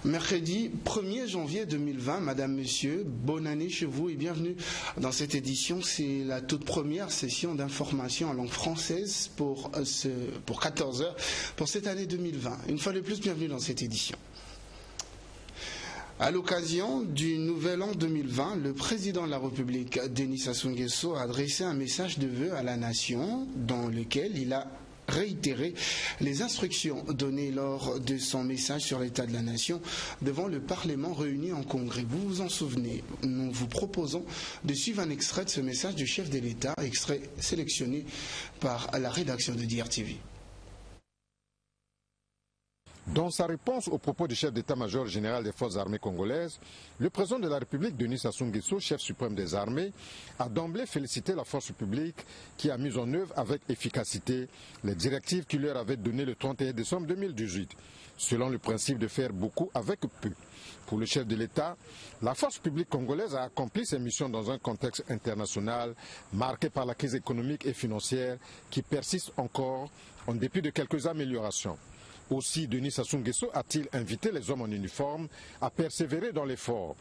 Mercredi 1er janvier 2020, Madame, Monsieur, bonne année chez vous et bienvenue dans cette édition. C'est la toute première session d'information en langue française pour 14 heures pour cette année 2020. Une fois de plus, bienvenue dans cette édition. À l'occasion du nouvel an 2020, le président de la République, Denis Sassou Nguesso, a adressé un message de vœux à la nation dans lequel il a réitéré les instructions données lors de son message sur l'état de la nation devant le Parlement réuni en congrès. Vous vous en souvenez, nous vous proposons de suivre un extrait de ce message du chef de l'État, extrait sélectionné par la rédaction de DRTV. Dans sa réponse aux propos du chef d'état-major général des forces armées congolaises, le président de la République, Denis Sassou Nguesso, chef suprême des armées, a d'emblée félicité la force publique qui a mis en œuvre avec efficacité les directives qu'il leur avait données le 31 décembre 2018, selon le principe de faire beaucoup avec peu. Pour le chef de l'État, la force publique congolaise a accompli ses missions dans un contexte international marqué par la crise économique et financière qui persiste encore en dépit de quelques améliorations. Aussi, Denis Sassou Nguesso a-t-il invité les hommes en uniforme à persévérer dans l'effort.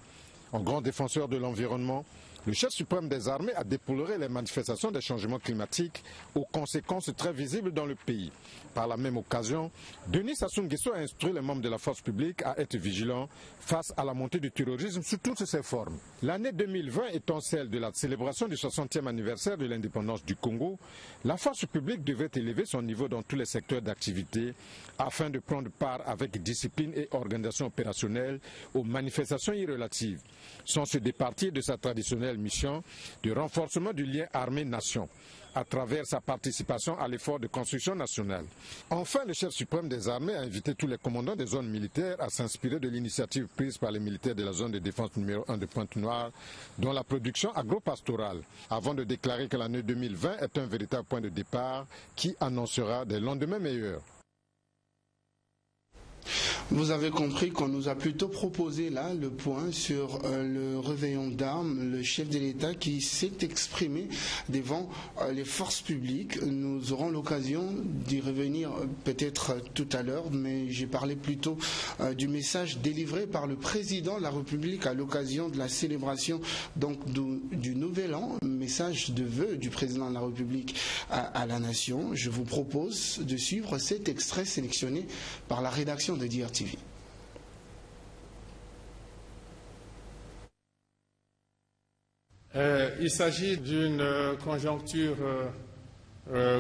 En grand défenseur de l'environnement, le chef suprême des armées a déploré les manifestations des changements climatiques aux conséquences très visibles dans le pays. Par la même occasion, Denis Sassou Nguesso a instruit les membres de la force publique à être vigilants face à la montée du terrorisme sous toutes ses formes. L'année 2020 étant celle de la célébration du 60e anniversaire de l'indépendance du Congo, la force publique devait élever son niveau dans tous les secteurs d'activité afin de prendre part avec discipline et organisation opérationnelle aux manifestations irrelatives, sans se départir de sa traditionnelle mission de renforcement du lien armée-nation à travers sa participation à l'effort de construction nationale. Enfin, le chef suprême des armées a invité tous les commandants des zones militaires à s'inspirer de l'initiative prise par les militaires de la zone de défense numéro 1 de Pointe-Noire, dont la production agro-pastorale, avant de déclarer que l'année 2020 est un véritable point de départ qui annoncera des lendemains meilleurs. Vous avez compris qu'on nous a plutôt proposé là le point sur le réveillon d'armes, le chef de l'État qui s'est exprimé devant les forces publiques. Nous aurons l'occasion d'y revenir peut-être tout à l'heure, mais j'ai parlé plutôt du message délivré par le président de la République à l'occasion de la célébration donc du nouvel an, message de vœux du président de la République à la nation. Je vous propose de suivre cet extrait sélectionné par la rédaction de DRTV. Il s'agit d'une conjoncture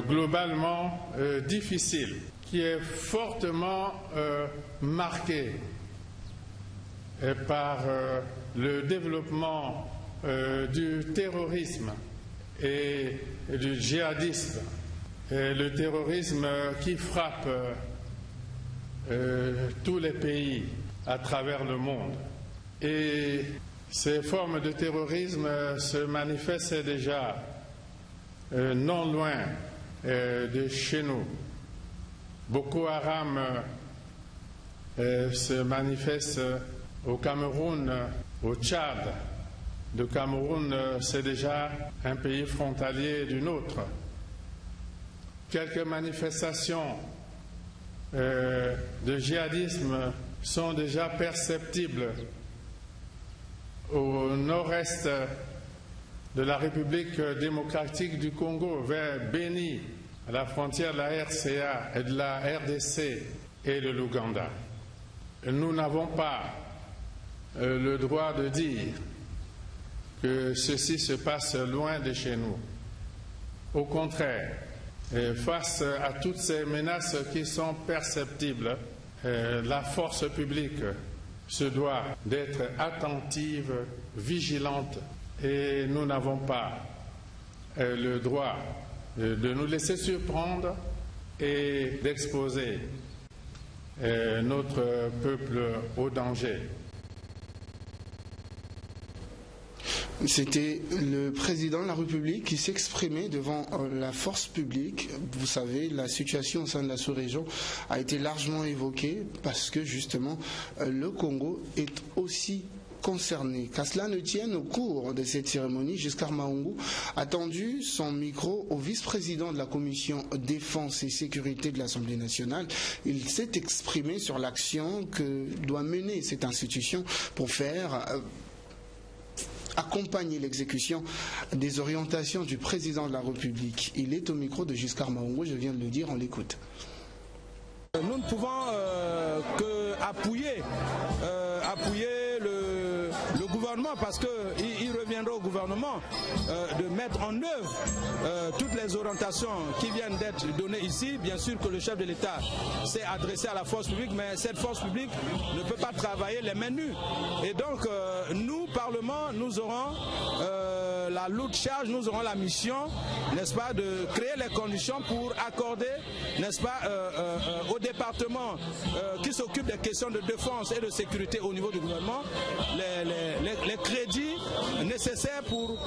globalement difficile, qui est fortement marquée par le développement du terrorisme et du djihadisme, et le terrorisme qui frappe tous les pays à travers le monde. Et ces formes de terrorisme se manifestent déjà non loin de chez nous. Boko Haram se manifeste au Cameroun, au Tchad. Le Cameroun, c'est déjà un pays frontalier du nôtre. Quelques manifestations de djihadisme sont déjà perceptibles au nord-est de la République démocratique du Congo, vers Beni, à la frontière de la RCA et de la RDC et de l'Ouganda. Nous n'avons pas le droit de dire que ceci se passe loin de chez nous. Au contraire, face à toutes ces menaces qui sont perceptibles, la force publique se doit d'être attentive, vigilante, et nous n'avons pas le droit de nous laisser surprendre et d'exposer notre peuple au danger. C'était le président de la République qui s'exprimait devant la force publique. Vous savez, la situation au sein de la sous-région a été largement évoquée parce que justement le Congo est aussi concernés. Qu'à cela ne tienne, au cours de cette cérémonie, Giscard Mahungu a tendu son micro au vice-président de la commission défense et sécurité de l'Assemblée nationale. Il s'est exprimé sur l'action que doit mener cette institution pour faire accompagner l'exécution des orientations du président de la République. Il est au micro de Giscard Mahungu, je viens de le dire, on l'écoute. Nous ne pouvons qu'appuyer le gouvernement, parce qu'il reviendra au gouvernement de mettre en œuvre toutes les orientations qui viennent d'être données ici. Bien sûr que le chef de l'État s'est adressé à la force publique, mais cette force publique ne peut pas travailler les mains nues. Et donc nous, Parlement, nous aurons la lourde charge, nous aurons la mission, n'est-ce pas, de créer les conditions pour accorder, n'est-ce pas, au département qui s'occupe des questions de défense et de sécurité au niveau du gouvernement, les crédits nécessaires pour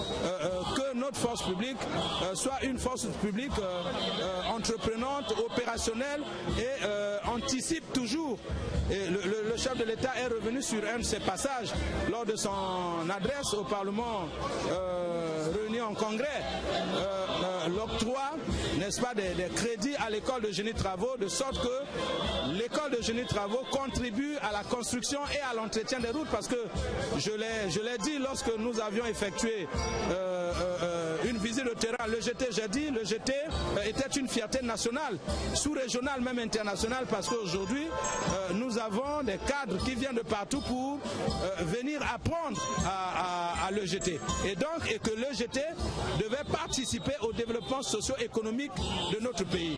que notre force publique soit une force publique entreprenante, opérationnelle et anticipe toujours. Et le chef de l'État est revenu sur un de ses passages lors de son adresse au Parlement réuni en congrès, l'octroi, n'est-ce pas, des crédits à l'école de génie travaux, de sorte que l'école de génie travaux contribue à la construction et à l'entretien des routes, parce que je l'ai dit lorsque nous avions effectué une visite de terrain, le GT, j'ai dit, le GT était une fierté nationale, sous-régionale, même internationale, parce qu'aujourd'hui nous avons des cadres qui viennent de partout pour venir apprendre à l'EGT, et que l'EGT devait participer au développement socio-économique de notre pays.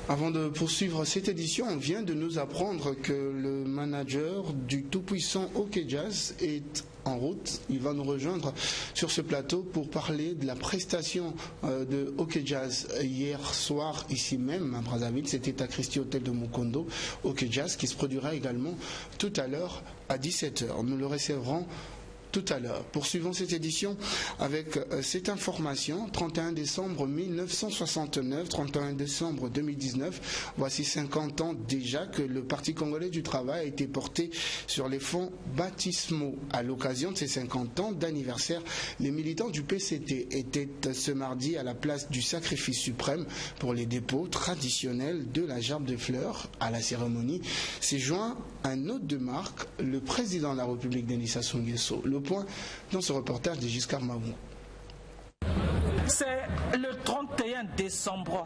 Avant de poursuivre cette édition, on vient de nous apprendre que le manager du tout-puissant OK Jazz est en route. Il va nous rejoindre sur ce plateau pour parler de la prestation de OK Jazz hier soir, ici même à Brazzaville. C'était à Christie Hôtel de Mukondo. OK Jazz qui se produira également tout à l'heure à 17h. Nous le recevrons tout à l'heure. Poursuivons cette édition avec cette information. 31 décembre 1969, 31 décembre 2019, voici 50 ans déjà que le Parti congolais du travail a été porté sur les fonds baptismaux. À l'occasion de ces 50 ans d'anniversaire, les militants du PCT étaient ce mardi à la place du sacrifice suprême pour les dépôts traditionnels de la gerbe de fleurs. À la cérémonie s'est joint un hôte de marque, le président de la République, Denis Sassou Nguesso. Le point dans ce reportage de Giscard Mahungu. C'est le 31 décembre.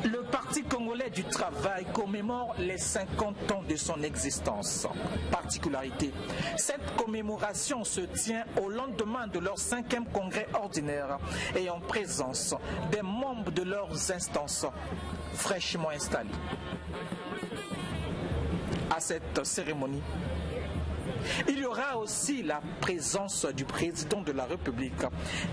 Le Parti congolais du travail commémore les 50 ans de son existence. Particularité, cette commémoration se tient au lendemain de leur 5e congrès ordinaire et en présence des membres de leurs instances fraîchement installés. À cette cérémonie, il y aura aussi la présence du président de la République,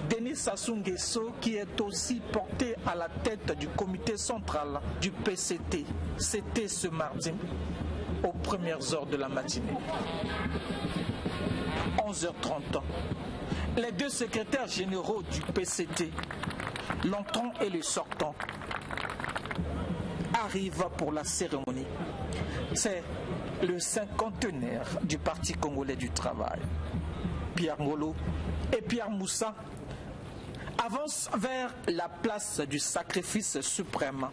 Denis Sassou Nguesso, qui est aussi porté à la tête du comité central du PCT. C'était ce mardi, aux premières heures de la matinée. 11h30, les deux secrétaires généraux du PCT, l'entrant et le sortant, arrivent pour la cérémonie. C'est le cinquantenaire du Parti congolais du travail. Pierre Ngolo et Pierre Moussa avancent vers la place du sacrifice suprême.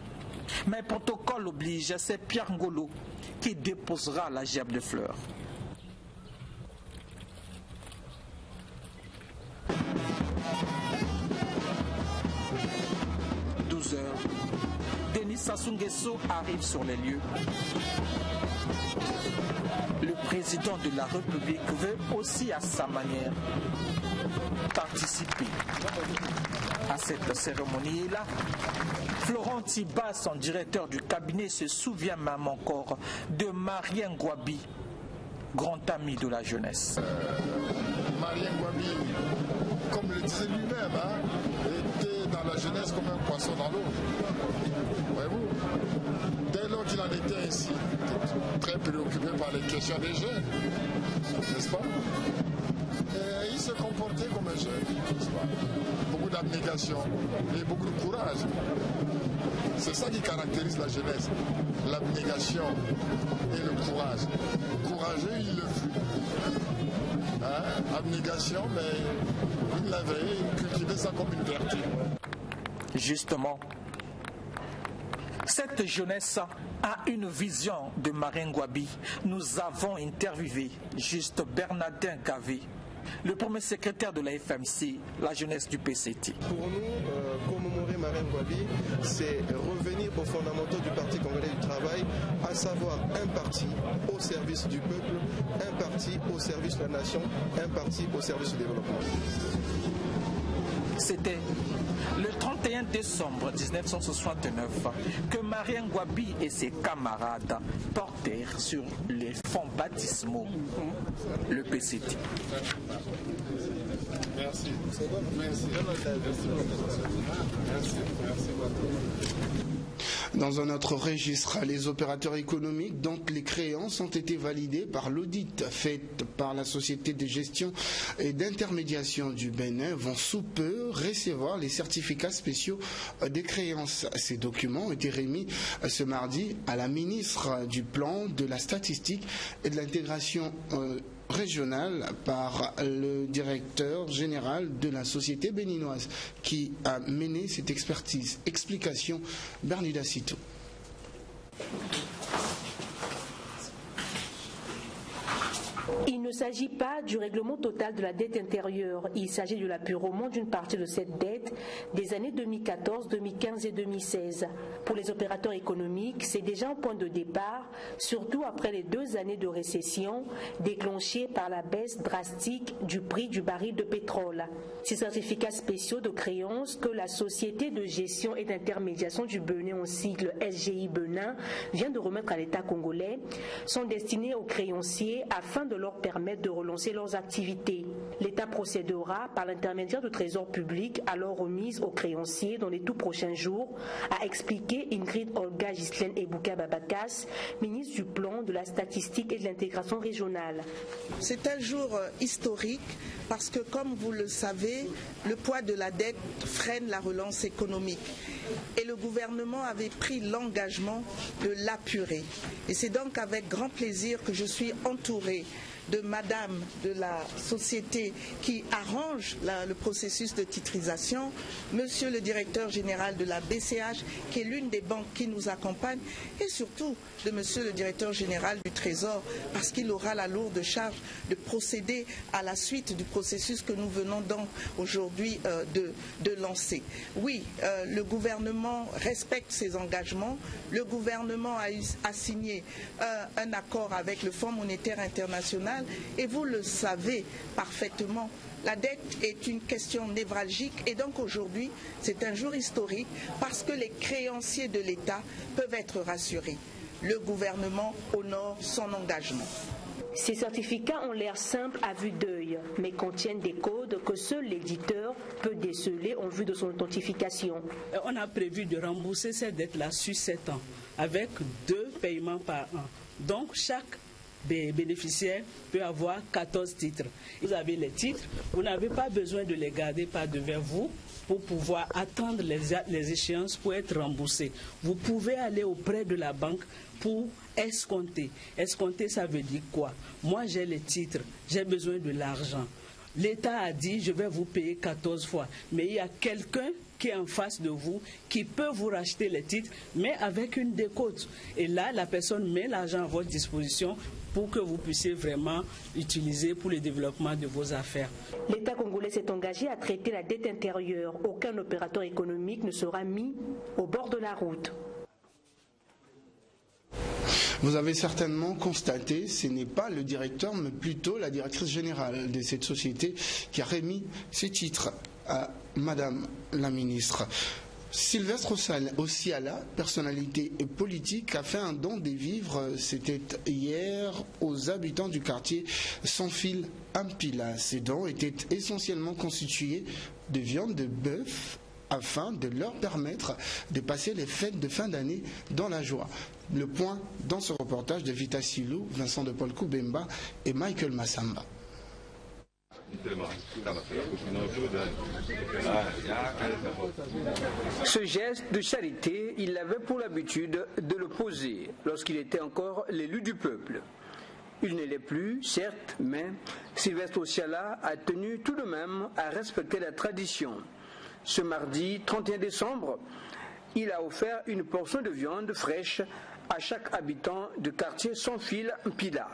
Mais protocole oblige, c'est Pierre Ngolo qui déposera la gerbe de fleurs. Denis Sassou Nguesso arrive sur les lieux. Le président de la République veut aussi à sa manière participer à cette cérémonie-là. Florent Tiba, son directeur du cabinet, se souvient même encore de Marien Ngouabi, grand ami de la jeunesse. Marien Ngouabi, comme le disait lui-même, était dans la jeunesse comme un poisson dans l'eau. Voyez-vous, dès lors qu'il en était ainsi, très préoccupé par les questions des jeunes, n'est-ce pas? Et il se comportait comme un jeune, n'est-ce pas? Beaucoup d'abnégation et beaucoup de courage. C'est ça qui caractérise la jeunesse, l'abnégation et le courage. encouragé, il le fut. Abnégation, mais il l'avait cultivé ça comme une vertu. Justement, cette jeunesse a une vision de Marien Ngouabi. Nous avons interviewé juste Bernardin Gavé, le premier secrétaire de la FMC, la jeunesse du PCT. Pour nous, commémorer Marien Ngouabi, c'est revenir aux fondamentaux du Parti congolais du travail, à savoir un parti au service du peuple, un parti au service de la nation, un parti au service du développement. C'était le 31 décembre 1969 que Marien Ngouabi et ses camarades portèrent sur les fonds baptismaux le PCT. Merci. Merci. Dans un autre registre, les opérateurs économiques dont les créances ont été validées par l'audit fait par la société de gestion et d'intermédiation du Bénin vont sous peu recevoir les certificats spéciaux des créances. Ces documents ont été remis ce mardi à la ministre du Plan, de la Statistique et de l'Intégration régionale par le directeur général de la société béninoise qui a mené cette expertise. Explication, Bernida Cito. Il ne s'agit pas du règlement total de la dette intérieure. Il s'agit de l'apurement d'une partie de cette dette des années 2014, 2015 et 2016. Pour les opérateurs économiques, c'est déjà un point de départ, surtout après les 2 années de récession déclenchées par la baisse drastique du prix du baril de pétrole. Ces certificats spéciaux de créances que la Société de gestion et d'intermédiation du Bénin, en sigle SGI Bénin, vient de remettre à l'État congolais, sont destinés aux créanciers afin de leur permettre de relancer leurs activités. L'État procédera par l'intermédiaire du Trésor public à leur remise aux créanciers dans les tout prochains jours, a expliqué Ingrid Olga Ghislaine Ebouka Babakas, ministre du Plan, de la Statistique et de l'Intégration régionale. C'est un jour historique parce que, comme vous le savez, le poids de la dette freine la relance économique. Et le gouvernement avait pris l'engagement de l'apurer. Et c'est donc avec grand plaisir que je suis entourée de madame de la société qui arrange le processus de titrisation, monsieur le directeur général de la BCH, qui est l'une des banques qui nous accompagne, et surtout de monsieur le directeur général du Trésor, parce qu'il aura la lourde charge de procéder à la suite du processus que nous venons donc aujourd'hui de lancer. Oui, le gouvernement respecte ses engagements, le gouvernement a signé un accord avec le Fonds monétaire international. Et vous le savez parfaitement, la dette est une question névralgique et donc aujourd'hui c'est un jour historique parce que les créanciers de l'État peuvent être rassurés. Le gouvernement honore son engagement. Ces certificats ont l'air simples à vue d'œil, mais contiennent des codes que seul l'éditeur peut déceler en vue de son authentification. On a prévu de rembourser cette dette-là sur 7 ans, avec 2 paiements par an. Donc chaque bénéficiaire peut avoir 14 titres. Vous avez les titres, vous n'avez pas besoin de les garder par devers vous pour pouvoir attendre les échéances pour être remboursé. Vous pouvez aller auprès de la banque pour escompter. Escompter, ça veut dire quoi? Moi, j'ai les titres, j'ai besoin de l'argent. L'État a dit, je vais vous payer 14 fois. Mais il y a quelqu'un qui est en face de vous, qui peut vous racheter les titres, mais avec une décote. Et là, la personne met l'argent à votre disposition pour que vous puissiez vraiment utiliser pour le développement de vos affaires. L'État congolais s'est engagé à traiter la dette intérieure. Aucun opérateur économique ne sera mis au bord de la route. Vous avez certainement constaté, ce n'est pas le directeur, mais plutôt la directrice générale de cette société qui a remis ces titres à Madame la ministre. Sylvestre Osiala, personnalité politique, a fait un don des vivres, c'était hier, aux habitants du quartier Sans Fil Ampila. Ces dons étaient essentiellement constitués de viande de bœuf afin de leur permettre de passer les fêtes de fin d'année dans la joie. Le point dans ce reportage de Vita Silou, Vincent de Paul Koubemba et Michael Massamba. Ce geste de charité, il avait pour l'habitude de le poser lorsqu'il était encore l'élu du peuple. Il ne l'est plus, certes, mais Sylvestre Osiala a tenu tout de même à respecter la tradition. Ce mardi 31 décembre, il a offert une portion de viande fraîche à chaque habitant du quartier Sans Fil Mpila,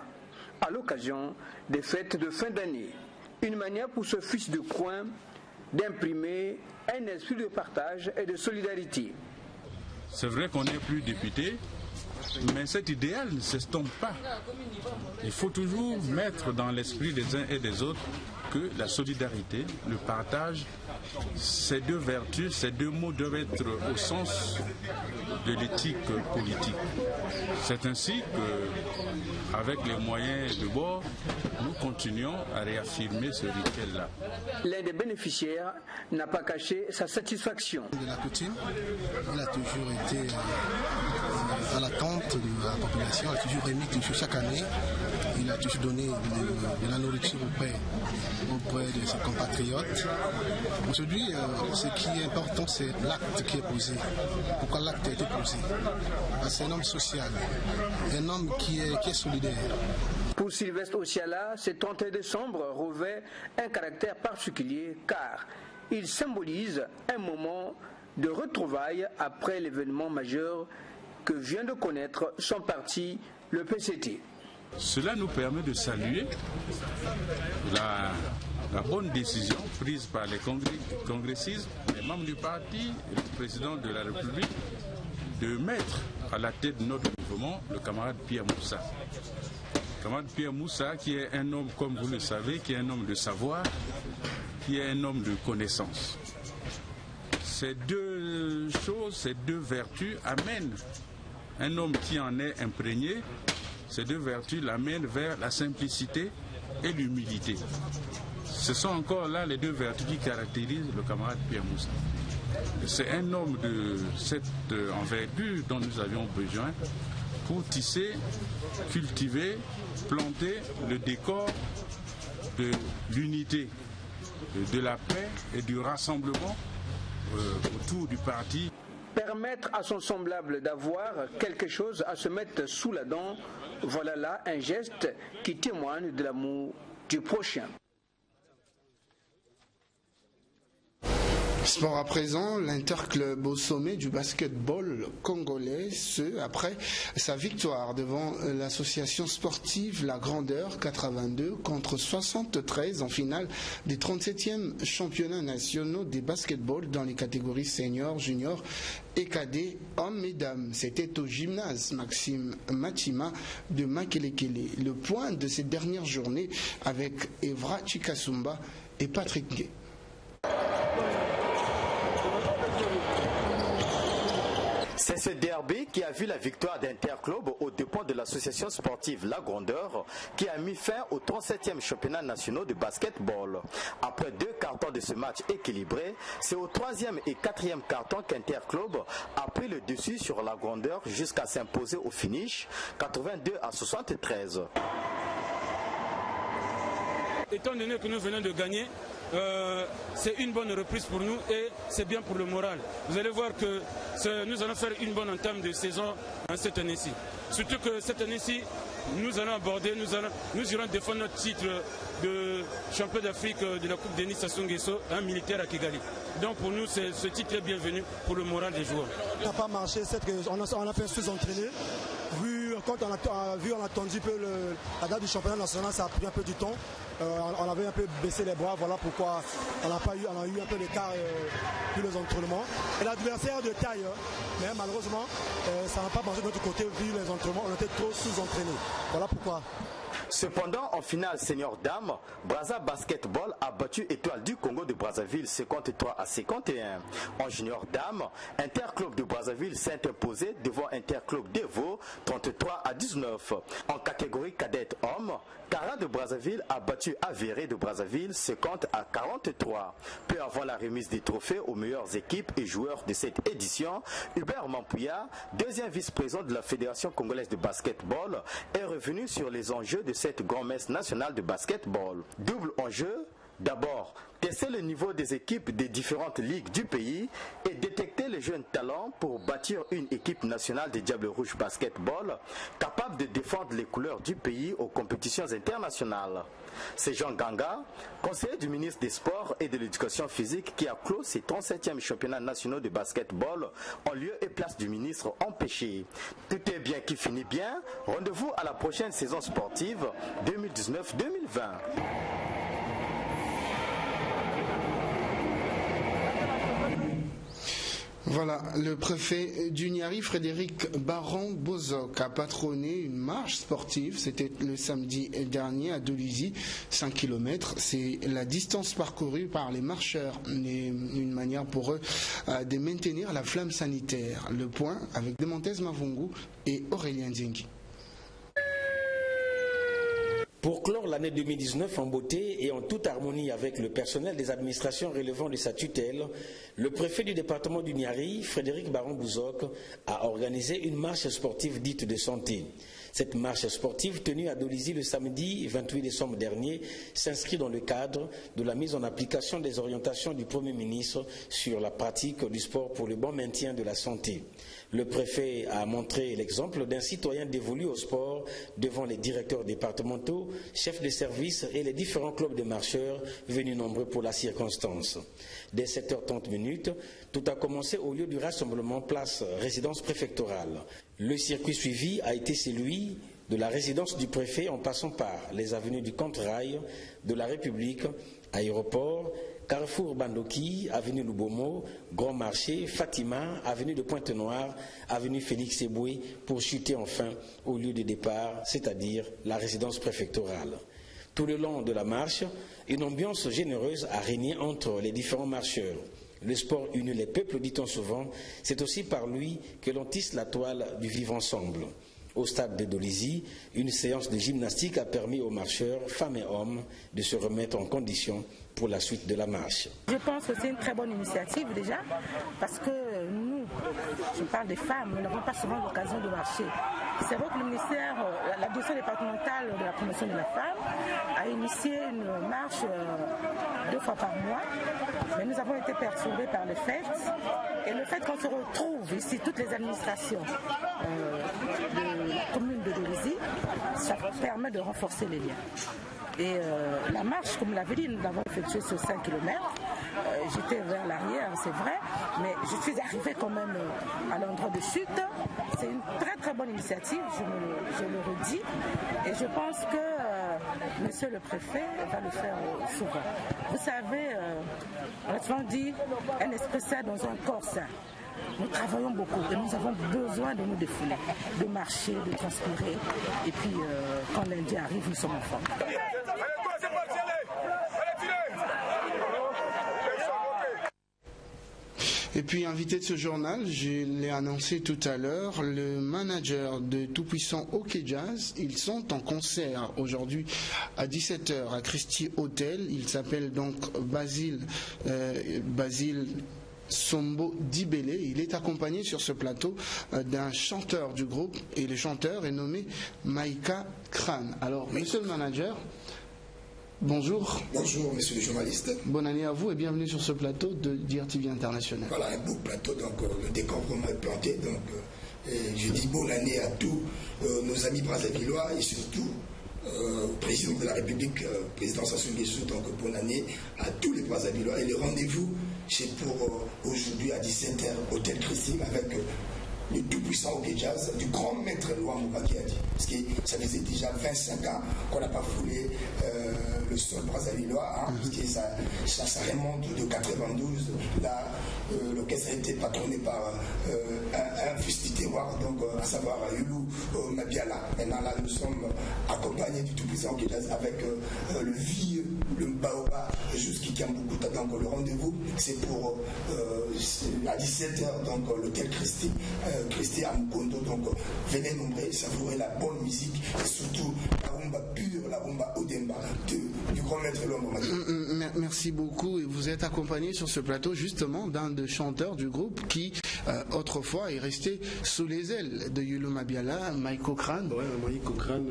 à l'occasion des fêtes de fin d'année. Une manière pour ce fils de coin d'imprimer un esprit de partage et de solidarité. C'est vrai qu'on n'est plus député, mais cet idéal ne s'estompe pas. Il faut toujours mettre dans l'esprit des uns et des autres que la solidarité, le partage, ces deux vertus, ces deux mots doivent être au sens de l'éthique politique. C'est ainsi qu'avec les moyens de bord, nous continuons à réaffirmer ce rituel-là. L'un des bénéficiaires n'a pas caché sa satisfaction. De la coutume, il a toujours été à l'attente de la population, il a toujours remis chaque année, il a toujours donné de la nourriture auprès de ses compatriotes. Aujourd'hui, ce qui est important, c'est l'acte qui est posé. Pourquoi l'acte a été posé? Parce que c'est un homme social, un homme qui est solidaire. Pour Sylvestre Osiala, ce 31 décembre revêt un caractère particulier car il symbolise un moment de retrouvailles après l'événement majeur que vient de connaître son parti, le PCT. Cela nous permet de saluer la bonne décision prise par les congressistes, les membres du parti et le président de la République de mettre à la tête de notre mouvement le camarade Pierre Moussa. Le camarade Pierre Moussa qui est un homme, comme vous le savez, qui est un homme de savoir, qui est un homme de connaissance. Ces deux choses, ces deux vertus amènent un homme qui en est imprégné. Ces deux vertus l'amènent vers la simplicité et l'humilité. Ce sont encore là les deux vertus qui caractérisent le camarade Pierre Moussa. C'est un homme de cette envergure dont nous avions besoin pour tisser, cultiver, planter le décor de l'unité, de la paix et du rassemblement autour du parti. Permettre à son semblable d'avoir quelque chose à se mettre sous la dent, voilà là un geste qui témoigne de l'amour du prochain. Sport à présent, l'Interclub au sommet du basketball congolais, ce après sa victoire devant l'association sportive La Grandeur 82 contre 73 en finale des 37e championnats nationaux des basketball dans les catégories seniors, juniors et cadets, hommes et dames. C'était au gymnase Maxime Matima de Makelekele. Le point de cette dernière journée avec Evra Chikasumba et Patrick Gay. C'est ce derby qui a vu la victoire d'Interclub aux dépens de l'association sportive La Grandeur qui a mis fin aux 37e championnats nationaux de basketball. Après 2 cartons de ce match équilibré, c'est au 3e et 4e carton qu'Interclub a pris le dessus sur La Grandeur jusqu'à s'imposer au finish 82-73. Étant donné que nous venons de gagner, c'est une bonne reprise pour nous et c'est bien pour le moral. Vous allez voir que nous allons faire une bonne entame de saison cette année-ci. Surtout que cette année-ci, nous allons aborder, nous irons défendre notre titre de champion d'Afrique de la Coupe Denis Sassou Nguesso, un militaire à Kigali. Donc pour nous, ce titre est bienvenu pour le moral des joueurs. Ça n'a pas marché, on a fait sous-entraîner. Quand on a attendu peu la date du championnat national, ça a pris un peu du temps. On avait un peu baissé les bras, voilà pourquoi on a eu un peu d'écart pour les entraînements. Et l'adversaire de taille, mais malheureusement, ça n'a pas marché de notre côté vu les entraînements, on était trop sous-entraînés. Voilà pourquoi. Cependant, en finale senior dame, Brazza Basketball a battu Étoile du Congo de Brazzaville 53-51. En junior dame, Interclub de Brazzaville s'est imposé devant Interclub d'Evo 33-19. En catégorie cadette homme, Cara de Brazzaville a battu Avéré de Brazzaville 50-43. Peu avant la remise des trophées aux meilleures équipes et joueurs de cette édition, Hubert Mampouya, deuxième vice-président de la Fédération congolaise de basketball, est revenu sur les enjeux de cette grand-messe nationale de basketball. Double enjeu, d'abord tester le niveau des équipes des différentes ligues du pays et détecter les jeunes talents pour bâtir une équipe nationale des Diables Rouges Basketball capable de défendre les couleurs du pays aux compétitions internationales. C'est Jean Ganga, conseiller du ministre des Sports et de l'Éducation physique, qui a clos ses 37e championnats nationaux de basketball en lieu et place du ministre empêché. Tout est bien qui finit bien. Rendez-vous à la prochaine saison sportive 2019-2020. Voilà, le préfet du Niari, Frédéric Baron-Bozok, a patronné une marche sportive. C'était le samedi dernier à Dolisie, 5 km. C'est la distance parcourue par les marcheurs, une manière pour eux de maintenir la flamme sanitaire. Le point avec Demontez Mavungu et Aurélien Diengi. Pour clore l'année 2019 en beauté et en toute harmonie avec le personnel des administrations relevant de sa tutelle, le préfet du département du Niari, Frédéric Baron-Bozok, a organisé une marche sportive dite de santé. Cette marche sportive tenue à Dolisie le samedi 28 décembre dernier s'inscrit dans le cadre de la mise en application des orientations du Premier ministre sur la pratique du sport pour le bon maintien de la santé. Le préfet a montré l'exemple d'un citoyen dévolu au sport devant les directeurs départementaux, chefs de service et les différents clubs de marcheurs venus nombreux pour la circonstance. Dès 7h30, tout a commencé au lieu du rassemblement place résidence préfectorale. Le circuit suivi a été celui de la résidence du préfet en passant par les avenues du Contre-Rail, de la République, Aéroport, Carrefour Bandoki, avenue Lubomo, Grand Marché, Fatima, avenue de Pointe-Noire, avenue Félix Eboué, pour chuter enfin au lieu de départ, c'est-à-dire la résidence préfectorale. Tout le long de la marche, une ambiance généreuse a régné entre les différents marcheurs. Le sport unit les peuples, dit-on souvent, c'est aussi par lui que l'on tisse la toile du vivre ensemble. Au stade de Dolisie, une séance de gymnastique a permis aux marcheurs, femmes et hommes, de se remettre en condition pour la suite de la marche. Je pense que c'est une très bonne initiative déjà, parce que nous, je parle des femmes, nous n'avons pas souvent l'occasion de marcher. C'est vrai que le ministère, la direction départementale de la promotion de la femme a initié une marche 2 fois par mois, mais nous avons été perturbés par le fait, et le fait qu'on se retrouve ici, toutes les administrations de la commune de Dolisie, ça permet de renforcer les liens. Et la marche, comme vous l'avez dit, nous l'avons effectuée sur 5 km. J'étais vers l'arrière, c'est vrai, mais je suis arrivée quand même à l'endroit de chute. C'est une très très bonne initiative, je le redis. Et je pense que monsieur le préfet va le faire souvent. Vous savez, on a souvent dit un esprit sain dans un corps sain. Nous travaillons beaucoup et nous avons besoin de nous défouler, de marcher, de transpirer. Et puis, quand lundi arrive, nous sommes en forme. Et puis, invité de ce journal, je l'ai annoncé tout à l'heure, le manager de Tout-Puissant Hockey Jazz, ils sont en concert aujourd'hui à 17h à Christie Hotel. Il s'appelle donc Basile Sombo Dibele. Il est accompagné sur ce plateau d'un chanteur du groupe, et le chanteur est nommé Maïka Kran. Alors, monsieur le manager, bonjour. Bonjour, monsieur le journaliste. Bonne année à vous et bienvenue sur ce plateau de DRTV International. Voilà, un beau plateau, donc le décor vraiment est planté. Donc, je dis bonne année à tous nos amis brassavillois et surtout au président de la République, président Sassou Nguesso. Donc, bonne année à tous les brassavillois. Et le rendez-vous, c'est pour aujourd'hui à 17h, Hôtel Christine, avec le tout-puissant Hockey Jazz du grand maître Loa Moubaki a dit. Parce que ça faisait déjà 25 ans qu'on n'a pas foulé le sol brassavillois, parce que ça remonte de 92. Là, l'orchestre a été patronné par un fils du terroir, donc à savoir Yulu Mabiala. Maintenant, là, nous sommes accompagnés du tout-puissant Hockey Jazz avec le vieux, le Baoba, jusqu'à Kiambukuta. Donc, le rendez-vous, c'est pour à 17h, donc l'hôtel Christie à Mukondo. Donc, venez nombreux, savourer la bonne musique et surtout la rumba pure, la rumba Odemba du grand maître Lombo. Merci beaucoup. Et vous êtes accompagné sur ce plateau justement d'un des chanteurs du groupe qui autrefois est resté sous les ailes de Yulu Mabiala, Maïko Kran. Oui, Maïko Kran.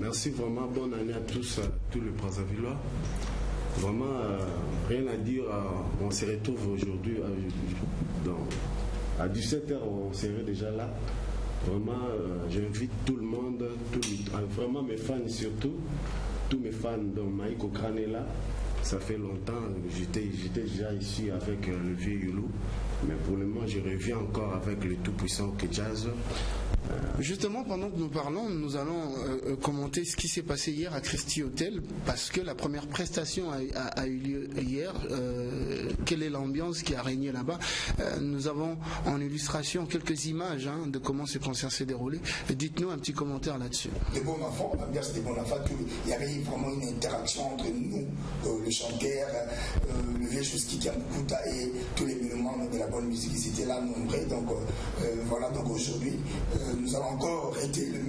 Merci vraiment. Bonne année à tous les Brassavillois. Vraiment, rien à dire. On se retrouve aujourd'hui à 17h, on serait déjà là. Vraiment, j'invite tout le monde, vraiment mes fans surtout, tous mes fans de Maïko Kranela. Ça fait longtemps, j'étais déjà ici avec le vieux Youlou, mais pour le moment, je reviens encore avec le tout-puissant Okejaz. Justement, pendant que nous parlons, nous allons commenter ce qui s'est passé hier à Christie Hotel, parce que la première prestation a eu lieu hier. Quelle est l'ambiance qui a régné là-bas? Nous avons en illustration quelques images de comment ce concert s'est déroulé. Dites-nous un petit commentaire là-dessus. Des bons enfants, on va dire c'est des bons enfants. Il y avait vraiment une interaction entre nous, le chanteur, le vieux Chouski Kiamkuta et tous les membres de la bonne musique. Ils étaient là nombreux. Donc voilà, donc aujourd'hui, nous allons encore arrêter le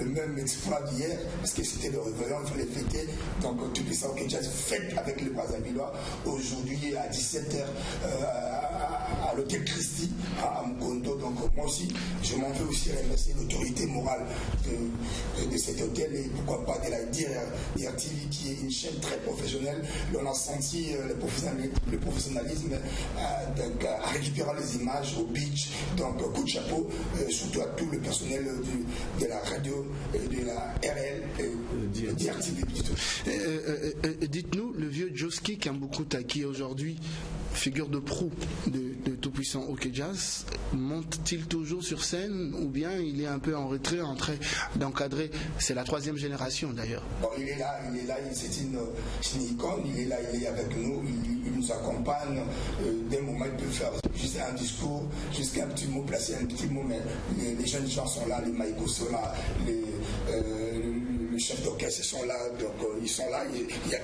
même exploit d'hier, parce que c'était le réveillon, il fallait fêter. Donc tout ça, Okejaz fête avec le Brazzavillois aujourd'hui à 17h à l'hôtel Christie à Mukondo. Donc moi aussi, je m'en veux aussi remercier l'autorité morale de cet hôtel et pourquoi pas de la DRTV qui est une chaîne très professionnelle. On a senti le professionnalisme à récupérer les images au beach. Donc coup de chapeau, surtout à tout le personnel de la radio, de la RL et de DRTV. Dites-nous, le vieux Joski Kiambukuta qui est aujourd'hui figure de proue de tout-puissant Okejaz, monte-t-il toujours sur scène ou bien il est un peu en retrait en train d'encadrer? C'est la 3e génération d'ailleurs. Bon, il est là, c'est une icône, il est là, il est avec nous, il nous accompagne. D'un moment, il peut faire juste un discours, jusqu'à un petit mot, placer un petit mot, mais les jeunes gens sont là, les maïkos sont là, les chefs d'orchestre sont là, donc ils sont là.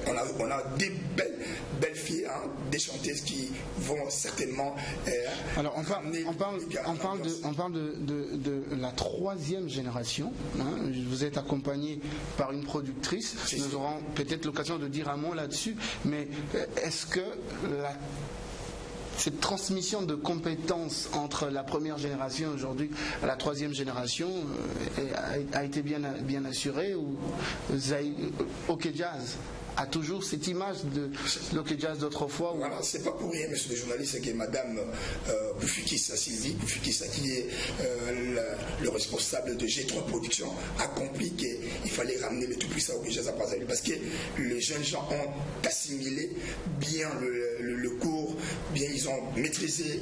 On a des belles filles, des chanteuses qui vont certainement. Alors on parle de la 3e génération. Vous êtes accompagné par une productrice. Nous aurons peut-être l'occasion de dire un mot là-dessus. Mais est-ce que cette transmission de compétences entre la première génération aujourd'hui à la 3e génération a été bien assurée, ou Okejaz a toujours cette image de l'Okejaz d'autrefois? Voilà, c'est pas pour rien, monsieur le journaliste, c'est que madame Boufukissa, Sylvie Boufukissa, qui est le responsable de G3 Productions, a compris qu'il fallait ramener le tout-puissant Okejaz à Brazzaville, parce que les jeunes gens ont assimilé bien le cours, bien ils ont maîtrisé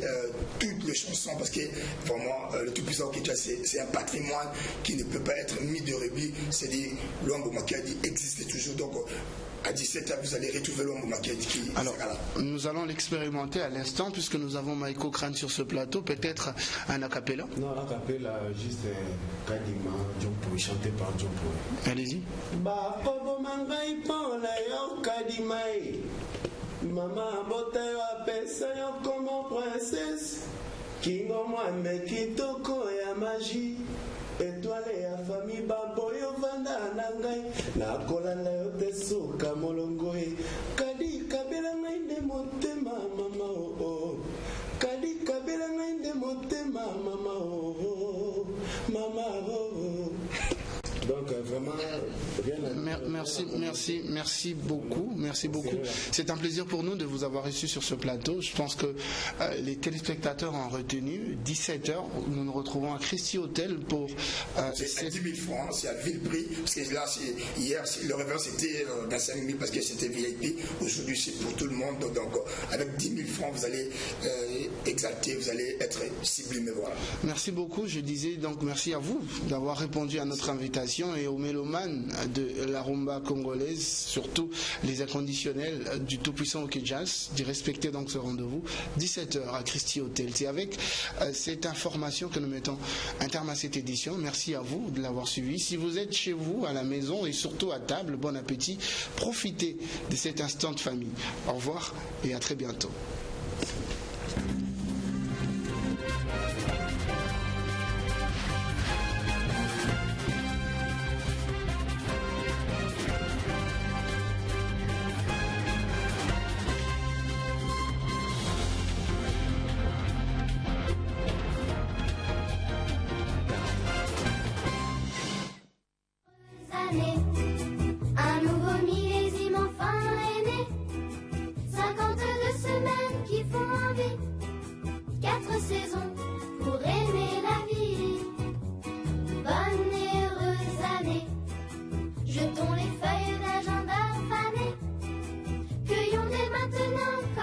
toutes les chansons, parce que vraiment le tout-puissant Okejaz c'est un patrimoine qui ne peut pas être mis de rébut, c'est-à-dire Luambo Makadi existe toujours. Donc à 17h, vous allez retrouver Luambo Makadi qui sera là. Nous allons l'expérimenter à l'instant, puisque nous avons Maïko Crane sur ce plateau. Peut-être un acapella? Non, un acapella, juste Kadima, Jompo, chanté par Jompo. Allez-y. Maman boteyo apesa yo como princesse Kingo mwambe kitoko ya magie Étoile ya famille baboyo vanda nangai Nakolanda yo tesuka molongoe Kadi kabela ngai nde motema mama oh Kadi kabela ngai nde motema mama oh Mama oh Donc vraiment, merci beaucoup. C'est un plaisir pour nous de vous avoir reçu sur ce plateau. Je pense que les téléspectateurs ont retenu. 17h, nous nous retrouvons à Christie Hotel pour. C'est à 10 000 francs, c'est à vil prix. Parce que là, hier, le réveillon c'était 25 000 parce que c'était VIP. Aujourd'hui, c'est pour tout le monde. Donc, avec 10 000 francs, vous allez exalter, vous allez être sublimé. Voilà. Merci beaucoup. Je disais donc merci à vous d'avoir répondu à notre invitation et aux mélomanes de la rumba congolaise, surtout les inconditionnels du tout-puissant Okejaz, d'y respecter donc ce rendez-vous. 17h à Christie Hotel. C'est avec cette information que nous mettons un terme à cette édition. Merci à vous de l'avoir suivi. Si vous êtes chez vous, à la maison et surtout à table, bon appétit. Profitez de cet instant de famille. Au revoir et à très bientôt.